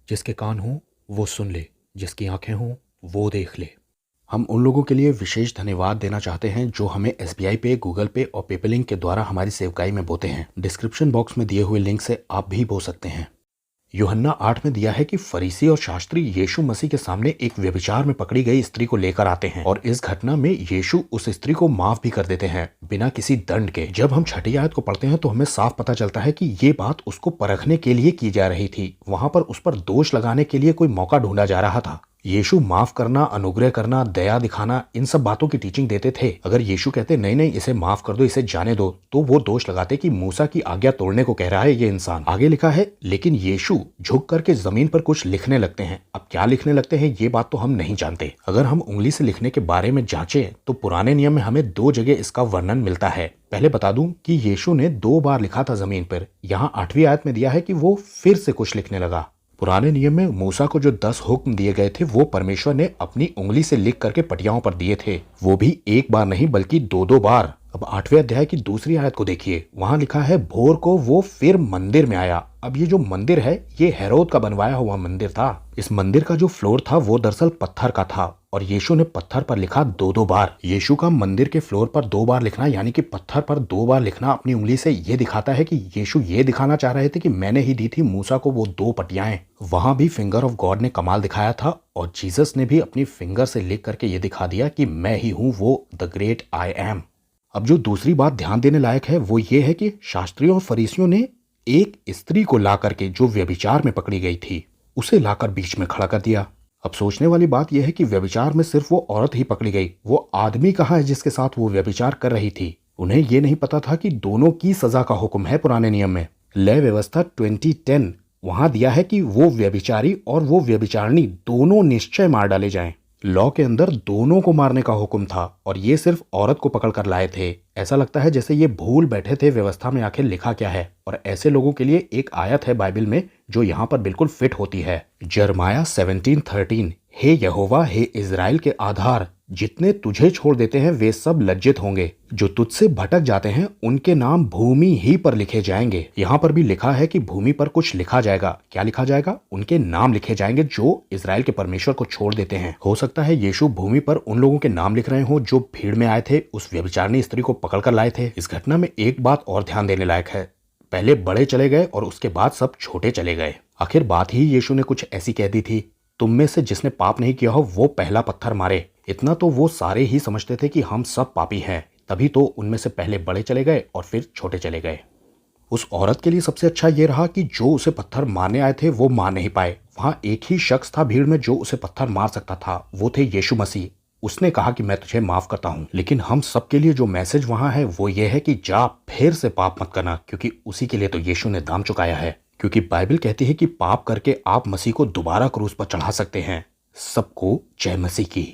जिसके कान हों वो सुन ले, जिसकी आंखें हों वो देख ले। हम उन लोगों के लिए विशेष धन्यवाद देना चाहते हैं जो हमें एसबीआई पे, गूगल पे और पेपलिंक के द्वारा हमारी सेवकाई में बोते हैं। डिस्क्रिप्शन बॉक्स में दिए हुए लिंक से आप भी बो सकते हैं। यूहन्ना 8 में दिया है कि फरीसी और शास्त्री यीशु मसीह के सामने एक व्यभिचार में पकड़ी गई स्त्री को लेकर आते हैं और इस घटना में यीशु उस स्त्री को माफ भी कर देते हैं बिना किसी दंड के। जब हम छठी आयत को पढ़ते हैं तो हमें साफ पता चलता है कि ये बात उसको परखने के लिए की जा रही थी। वहां पर उस पर दोष लगाने के लिए कोई मौका ढूंढा जा रहा था। यीशु माफ करना, अनुग्रह करना, दया दिखाना, इन सब बातों की टीचिंग देते थे। अगर यीशु कहते नहीं नहीं इसे माफ कर दो, इसे जाने दो, तो वो दोष लगाते कि मूसा की आज्ञा तोड़ने को कह रहा है ये इंसान। आगे लिखा है, लेकिन यीशु झुक करके जमीन पर कुछ लिखने लगते हैं। अब क्या लिखने लगते हैं ये बात तो हम नहीं जानते। अगर हम उंगली से लिखने के बारे में जांचें तो पुराने नियम में हमें 2 जगह इसका वर्णन मिलता है। पहले बता दूं कि यीशु ने 2 बार लिखा था जमीन पर। यहाँ 8वीं आयत में दिया है कि वो फिर से कुछ लिखने लगा। पुराने नियम में मूसा को जो 10 हुक्म दिए गए थे वो परमेश्वर ने अपनी उंगली से लिख करके पटियाओं पर दिए थे, वो भी एक बार नहीं बल्कि 2-2 बार। अब 8वें अध्याय की दूसरी आयत को देखिए, वहां लिखा है भोर को वो फिर मंदिर में आया। अब ये जो मंदिर है ये हेरोद का बनवाया हुआ मंदिर था। इस मंदिर का जो फ्लोर था वो दरअसल पत्थर का था और यीशु ने पत्थर पर लिखा 2-2 बार। यीशु का मंदिर के फ्लोर पर 2 बार लिखना यानी कि पत्थर पर 2 बार लिखना अपनी उंगली से ये दिखाता है कि यीशु ये दिखाना चाह रहे थे कि मैंने ही दी थी मूसा को वो 2 पटियाएं। वहां भी फिंगर ऑफ गॉड ने कमाल दिखाया था और जीसस ने भी अपनी फिंगर से लिख करके ये दिखा दिया कि मैं ही हूं वो द ग्रेट आई एम। अब जो दूसरी बात ध्यान देने लायक है वो ये है कि शास्त्रियों और फरीसियों ने एक स्त्री को ला करके जो व्यभिचार में पकड़ी गई थी उसे लाकर बीच में खड़ा कर दिया। अब सोचने वाली बात यह है कि व्यभिचार में सिर्फ वो औरत ही पकड़ी गई, वो आदमी कहाँ है जिसके साथ वो व्यभिचार कर रही थी। उन्हें ये नहीं पता था कि दोनों की सजा का हुक्म है पुराने नियम में। लय व्यवस्था 2010 वहां दिया है कि वो व्यभिचारी और वो व्यभिचारिणी दोनों निश्चय मार डाले जाएं। लॉ के अंदर दोनों को मारने का हुक्म था और ये सिर्फ औरत को पकड़ कर लाए थे। ऐसा लगता है जैसे ये भूल बैठे थे व्यवस्था में आखिर लिखा क्या है। और ऐसे लोगों के लिए एक आयत है बाइबल में जो यहाँ पर बिल्कुल फिट होती है। यिर्मयाह 17:13, हे यहोवा, हे इज़राइल के आधार, जितने तुझे छोड़ देते हैं वे सब लज्जित होंगे। जो तुझसे भटक जाते हैं उनके नाम भूमि ही पर लिखे जाएंगे। यहाँ पर भी लिखा है कि भूमि पर कुछ लिखा जाएगा। क्या लिखा जाएगा? उनके नाम लिखे जाएंगे जो इज़राइल के परमेश्वर को छोड़ देते हैं। हो सकता है यीशु भूमि पर उन लोगों के नाम लिख रहे हो जो भीड़ में आए थे, उस व्यभिचारिणी स्त्री को पकड़ कर लाए थे। इस घटना में एक बात और ध्यान देने लायक है, पहले बड़े चले गए और उसके बाद सब छोटे चले गए। आखिर बात ही यीशु ने कुछ ऐसी कह दी थी, तुम में से जिसने पाप नहीं किया हो वो पहला पत्थर मारे। इतना तो वो सारे ही समझते थे कि हम सब पापी हैं, तभी तो उनमें से पहले बड़े चले गए और फिर छोटे चले गए। उस औरत के लिए सबसे अच्छा ये रहा कि जो उसे पत्थर मारने आए थे वो मार नहीं पाए। वहां एक ही शख्स था भीड़ में जो उसे पत्थर मार सकता था, वो थे यीशु मसीह। उसने कहा कि मैं तुझे माफ करता हूं। लेकिन हम सबके लिए जो मैसेज वहां है वो ये है कि जा फिर से पाप मत करना, क्योंकि उसी के लिए तो यीशु ने दाम चुकाया है। क्योंकि बाइबल कहती है कि पाप करके आप मसीह को दोबारा क्रूस पर चढ़ा सकते हैं। सबको जय मसीह की।